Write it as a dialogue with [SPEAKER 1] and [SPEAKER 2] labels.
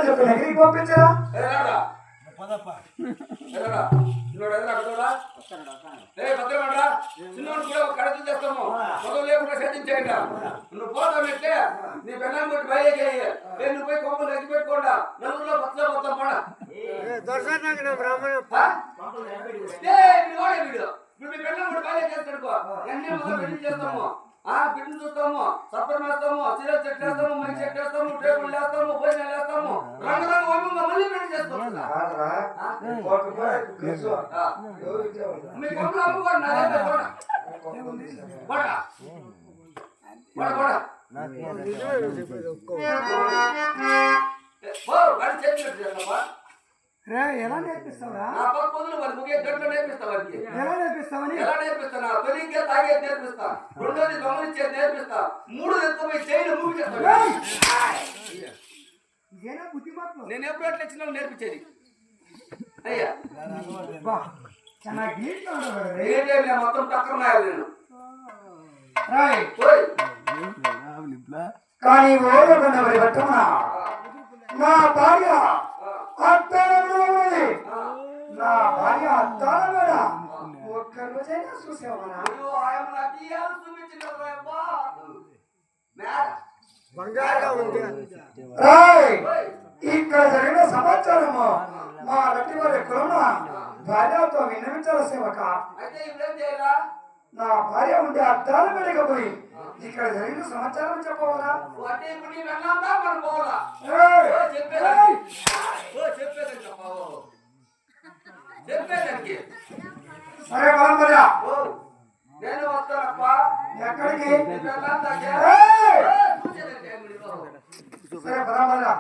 [SPEAKER 1] ఎగిరికి పంపించరా
[SPEAKER 2] చిన్నోడు కూడా కడతలు చేస్తాము మొదలు లేకుండా సేధించేయండి నువ్వు పోతానంటే నీ పెళ్ళాన్ని కొట్టి బయలుకి నువ్వు పోయి కొమ్మలు ఎగ్గి పెట్టుకోండా నలుగురిలో పచ్చలో మొత్తం పోడా వీడు నువ్వు నీ పెళ్ళాన్ని కూడా బయలుకి చేస్తాడుకో ఎన్ని మొదలు పెళ్లి చేస్తాము బిడ్డను చూస్తాము సప్పరం వేస్తాము సీరియల్ చెట్లు వేస్తాము మైక్ చెట్లు వేస్తాము టేబుల్ వేస్తాము భోజనాలు వేస్తాము రంగురంగు వైభవంగా మళ్ళీ పెళ్లి చేస్తాము మీ కొమ్మలు అమ్ముకోండి నా దగ్గర
[SPEAKER 1] ఎలా నేర్పిస్తావా
[SPEAKER 2] ఎలా నేర్పిస్తాను తొలిగే తాగేది నేర్పిస్తా రెండోది గమనించేది నేర్పిస్తా మూడు ఎత్తుపోయి చేయడం నేను ఎప్పుడు ఎట్లా ఇచ్చిన నేర్పించేది అయ్యా మొత్తం టక్కరనాయాలి నేను
[SPEAKER 1] కానీ ఓడకున్నవరి పట్టమా నా భార్య నా భార్య అద్దాల మీద ఒక్క రోజైనా చూసావనా ఇక్కడ జరిగిన సమాచారము మా రెడ్డి వారి కులమున భార్యతో విన్నవించాల సేవక నా భార్య ఉండే అద్దాల మీదకి పోయి ఇక్కడ జరిగిన సమాచారం చెప్పవరా సరే బాబా
[SPEAKER 2] నేను వస్తానప్ప
[SPEAKER 1] ఎక్కడికి సరే బరాబరా